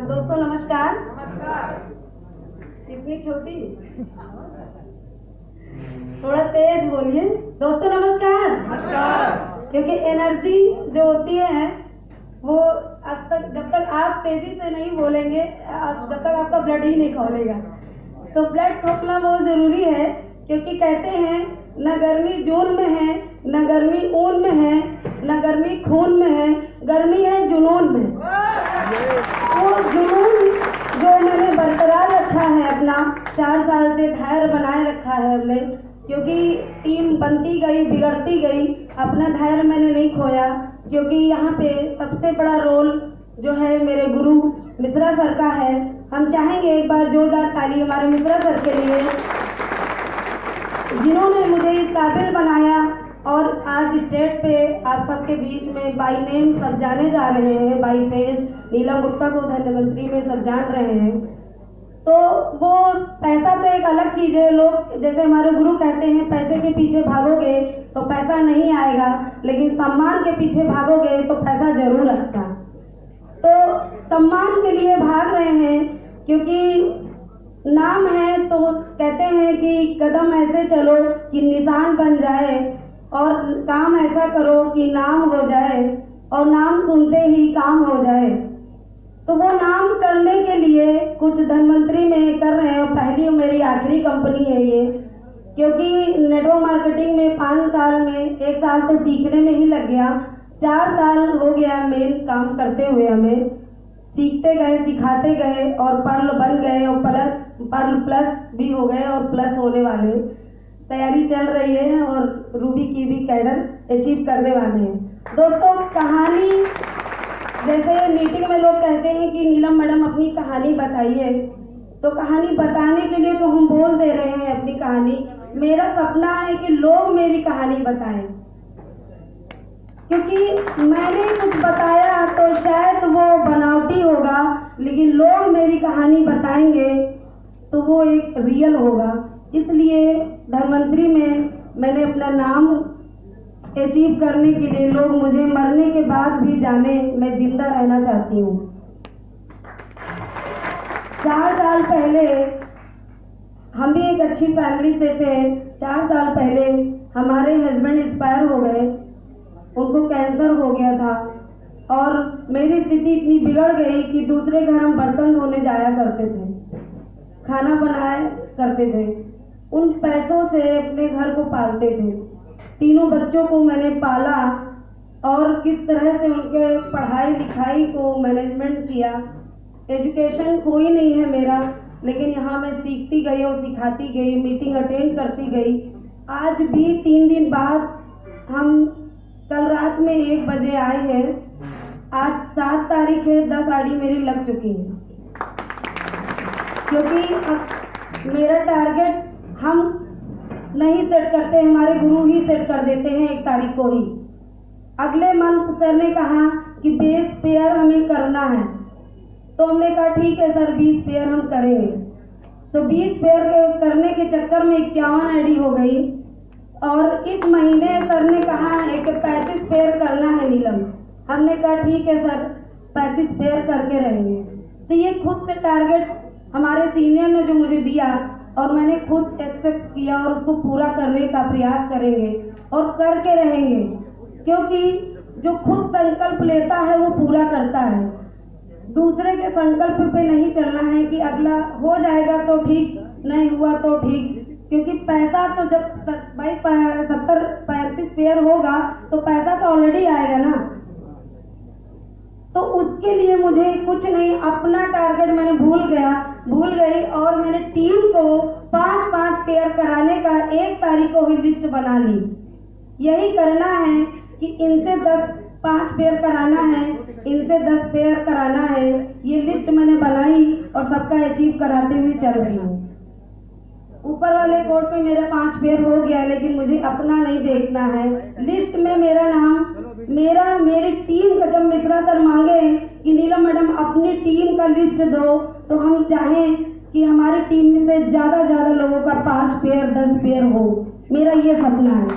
दोस्तों नमस्कार। कितनी छोटी, थोड़ा तेज बोलिए। दोस्तों नमस्कार। क्योंकि एनर्जी जो होती है वो जब तक आप तेजी से नहीं बोलेंगे, जब तक आपका ब्लड ही नहीं खोलेगा। तो ब्लड खोलना बहुत जरूरी है, क्योंकि कहते हैं न गर्मी जून में है, न गर्मी ऊन में है, न गर्मी खून में है, गर्मी है जुनून में। वो जुनून जो मैंने बरकरार रखा है अपना, 4 साल से धैर्य बनाए रखा है हमने, क्योंकि टीम बनती गई बिगड़ती गई, अपना धैर्य मैंने नहीं खोया। क्योंकि यहाँ पे सबसे बड़ा रोल जो है मेरे गुरु मिश्रा सर का है। हम चाहेंगे एक बार जोरदार ताली हमारे मिश्रा सर के लिए, जिन्होंने मुझे इस काबिल बनाया और आज स्टेज पे आप सबके बीच में बाई नेम सब जाने जा रहे हैं। बाई फेस नीलम गुप्ता को धन्यमंत्री में सब जान रहे हैं। तो वो पैसा तो एक अलग चीज़ है। लोग जैसे हमारे गुरु कहते हैं पैसे के पीछे भागोगे तो पैसा नहीं आएगा, लेकिन सम्मान के पीछे भागोगे तो पैसा जरूर आता। तो सम्मान के लिए भाग रहे हैं, क्योंकि नाम है तो कहते हैं कि कदम ऐसे चलो कि निशान बन जाए, और काम ऐसा करो कि नाम हो जाए, और नाम सुनते ही काम हो जाए। तो वो नाम करने के लिए कुछ धनवंतरी में कर रहे हैं, और पहली मेरी आखिरी कंपनी है ये। क्योंकि नेटवर्क मार्केटिंग में 5 साल में 1 साल तो सीखने में ही लग गया, 4 साल हो गया मेन काम करते हुए। हमें सीखते गए सिखाते गए और पर्ल बन गए, और पर्ल प्लस भी हो गए और प्लस होने वाले। तैयारी चल रही है और रूबी की भी कैडर अचीव करने वाले हैं। दोस्तों कहानी, जैसे मीटिंग में लोग कहते हैं कि नीलम मैडम अपनी कहानी बताइए, तो कहानी बताने के लिए तो हम बोल दे रहे हैं अपनी कहानी। मेरा सपना है कि लोग मेरी कहानी बताएं, क्योंकि मैंने कुछ बताया तो शायद वो बनावटी होगा, लेकिन लोग मेरी कहानी बताएंगे तो वो एक रियल होगा। इसलिए धनवंतरी में मैंने अपना नाम अचीव करने के लिए लोग मुझे मरने के बाद भी जाने, मैं जिंदा रहना चाहती हूँ। 4 साल पहले हम भी एक अच्छी फैमिली से थे। 4 साल पहले हमारे हस्बैंड एक्सपायर हो गए, उनको कैंसर हो गया था, और मेरी स्थिति इतनी बिगड़ गई कि दूसरे घर हम बर्तन धोने जाया करते थे, खाना बनाया करते थे, उन पैसों से अपने घर को पालते थे। 3 बच्चों को मैंने पाला, और किस तरह से उनके पढ़ाई लिखाई को मैनेजमेंट किया। एजुकेशन कोई नहीं है मेरा, लेकिन यहाँ मैं सीखती गई और सिखाती गई, मीटिंग अटेंड करती गई। आज भी 3 दिन बाद हम कल रात में 1 बजे आए हैं। आज 7 तारीख है, 10 आड़ी मेरी लग चुकी है। क्योंकि अब मेरा टारगेट हम नहीं सेट करते, हमारे गुरु ही सेट कर देते हैं 1 तारीख को ही। अगले मंथ सर ने कहा कि 20 पेयर हमें करना है, तो हमने कहा ठीक है सर 20 पेयर हम करेंगे। तो 20 पेयर करने के चक्कर में 51 आईडी हो गई, और इस महीने सर ने कहा है कि 35 पेयर करना है नीलम। हमने कहा ठीक है सर 35 पेयर करके रहेंगे। तो ये खुद से टारगेट हमारे सीनियर ने जो मुझे दिया, और मैंने खुद एक्सेप्ट किया, और उसको पूरा करने का प्रयास करेंगे और करके रहेंगे। क्योंकि जो खुद संकल्प लेता है वो पूरा करता है। दूसरे के संकल्प पे नहीं चलना है कि अगला हो जाएगा तो ठीक, नहीं हुआ तो ठीक। क्योंकि पैसा तो जब भाई 70-35 पेयर होगा तो पैसा तो ऑलरेडी आएगा ना। तो उसके लिए मुझे कुछ नहीं, अपना टारगेट मैंने भूल गई, और मैंने टीम को 5-5 पेयर कराने का 1 तारीख को ही लिस्ट बना ली। यही करना है कि इनसे 5 पेयर कराना है, इनसे 10 पेयर कराना है। ये लिस्ट मैंने बनाई और सबका अचीव कराते हुए चल रही हूँ। ऊपर वाले कोर्ट पे मेरा 5 पेयर हो गया, लेकिन मुझे अपना नहीं देखना है। लिस्ट में मेरा नाम, मेरी टीम का, जब मिश्रा सर मांगे कि नीलम मैडम अपनी टीम का लिस्ट दो, तो हम चाहें कि हमारी टीम से ज़्यादा लोगों का 5 पेयर 10 पेयर हो। मेरा ये सपना है,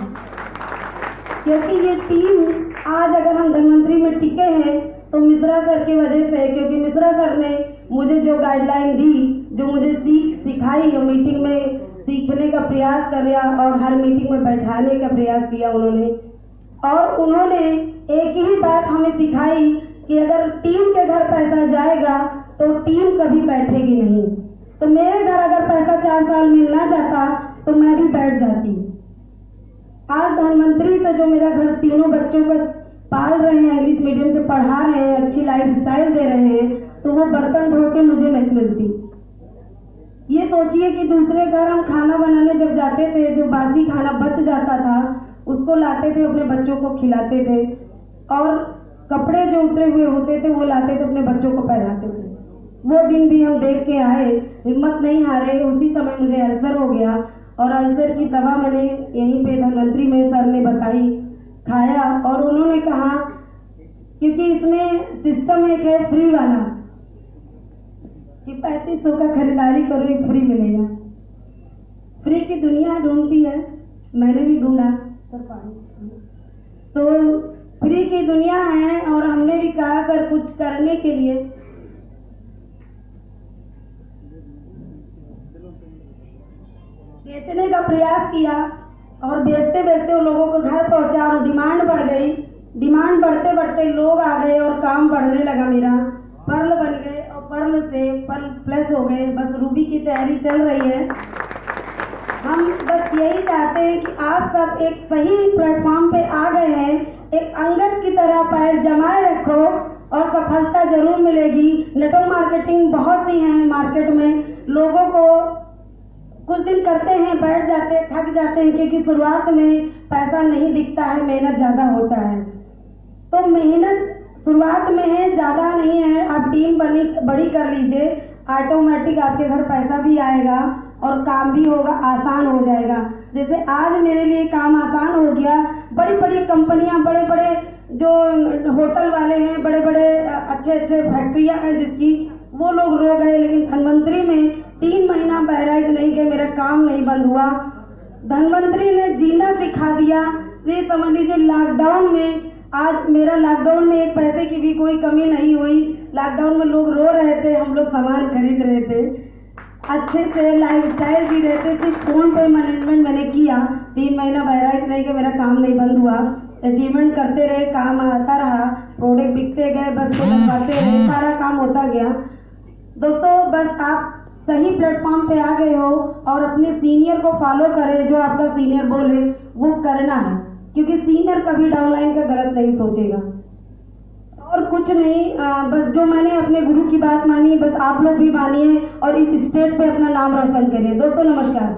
क्योंकि ये टीम आज अगर हम धनवंतरी में टिके हैं तो मिश्रा सर की वजह से। क्योंकि मिश्रा सर ने मुझे जो गाइडलाइन दी, जो मुझे सिखाई और मीटिंग में सीखने का प्रयास किया और हर मीटिंग में बैठाने का प्रयास किया उन्होंने। और उन्होंने एक ही बात हमें सिखाई कि अगर टीम के घर पैसा जाएगा तो टीम कभी बैठेगी नहीं। तो मेरे घर अगर पैसा 4 साल मिल ना जाता तो मैं भी बैठ जाती। आज धनवंतरी से जो मेरा घर तीनों बच्चों को पाल रहे हैं, इंग्लिश मीडियम से पढ़ा रहे हैं, अच्छी लाइफ स्टाइल दे रहे हैं, तो वो बर्तन धो के मुझे नहीं मिलती। ये सोचिए कि दूसरे घर हम खाना बनाने जब जाते थे, जो बासी खाना बच जाता था उसको लाते थे, अपने बच्चों को खिलाते थे, और कपड़े जो उतरे हुए होते थे वो लाते थे, अपने बच्चों को पहनाते थे। वो दिन भी हम देख के आए, हिम्मत नहीं हारे। उसी समय मुझे अल्सर हो गया और अल्सर की दवा मैंने यहीं पे धनवंतरी में सर ने बताई, खाया, और उन्होंने कहा क्योंकि इसमें सिस्टम एक है फ्री वाला कि 3500 का खरीदारी करो, एक फ्री मिलेगा। फ्री की दुनिया ढूंढती है, मैंने भी ढूंढा सर पानी। तो फ्री की दुनिया है और हमने भी कहा सर कुछ करने के लिए। बेचने का प्रयास किया और बेचते बेचते उन लोगों को घर पहुंचा और डिमांड बढ़ गई। डिमांड बढ़ते बढ़ते लोग आ गए और काम बढ़ने लगा मेरा। पर्ल बन गए और पर्ल से पर्ल प्लस हो गए। बस रूबी की तैयारी चल रही है। हम बस यही चाहते हैं कि आप सब एक सही प्लेटफॉर्म पे आ गए हैं। एक अंगद की तरह पैर जमाए रखो और सफलता जरूर मिलेगी। नेटवर्क मार्केटिंग बहुत सी है मार्केट में, लोगों को कुछ दिन करते हैं, बैठ जाते, थक जाते हैं, क्योंकि शुरुआत में पैसा नहीं दिखता है, मेहनत ज़्यादा होता है। तो मेहनत शुरुआत में है, ज़्यादा नहीं है। आप टीम बड़ी कर लीजिए, ऑटोमेटिक आपके घर पैसा भी आएगा और काम भी होगा, आसान हो जाएगा। जैसे आज मेरे लिए काम आसान हो गया। बड़ी बड़ी कंपनियां, बड़े बड़े जो होटल वाले हैं, बड़े बड़े अच्छे अच्छे फैक्ट्रियां हैं जिसकी, वो लोग रो गए, लेकिन धनवंतरी में 3 महीना बहराइच नहीं गए, मेरा काम नहीं बंद हुआ। धनवंतरी ने जीना सिखा दिया। ये समझ लीजिए लॉकडाउन में, आज मेरा लॉकडाउन में एक पैसे की भी कोई कमी नहीं हुई। लॉकडाउन में लोग रो रहे थे, हम लोग सामान खरीद रहे थे, अच्छे से लाइफ स्टाइल जी रहे थे। सिर्फ फोन पे मैनेजमेंट मैंने किया। 3 महीना बहराइच नहीं गए, मेरा काम नहीं बंद हुआ। अचीवमेंट करते रहे, काम आता रहा, प्रोडक्ट बिकते गए, बस को लगवाते रहे, सारा काम होता गया। दोस्तों बस आप सही प्लेटफॉर्म पे आ गए हो और अपने सीनियर को फॉलो करें। जो आपका सीनियर बोले वो करना है, क्योंकि सीनियर कभी डाउनलाइन का गलत नहीं सोचेगा। और कुछ नहीं, बस जो मैंने अपने गुरु की बात मानी, बस आप लोग भी मानिए और इस स्टेट पे अपना नाम रोशन करिए। दोस्तों नमस्कार।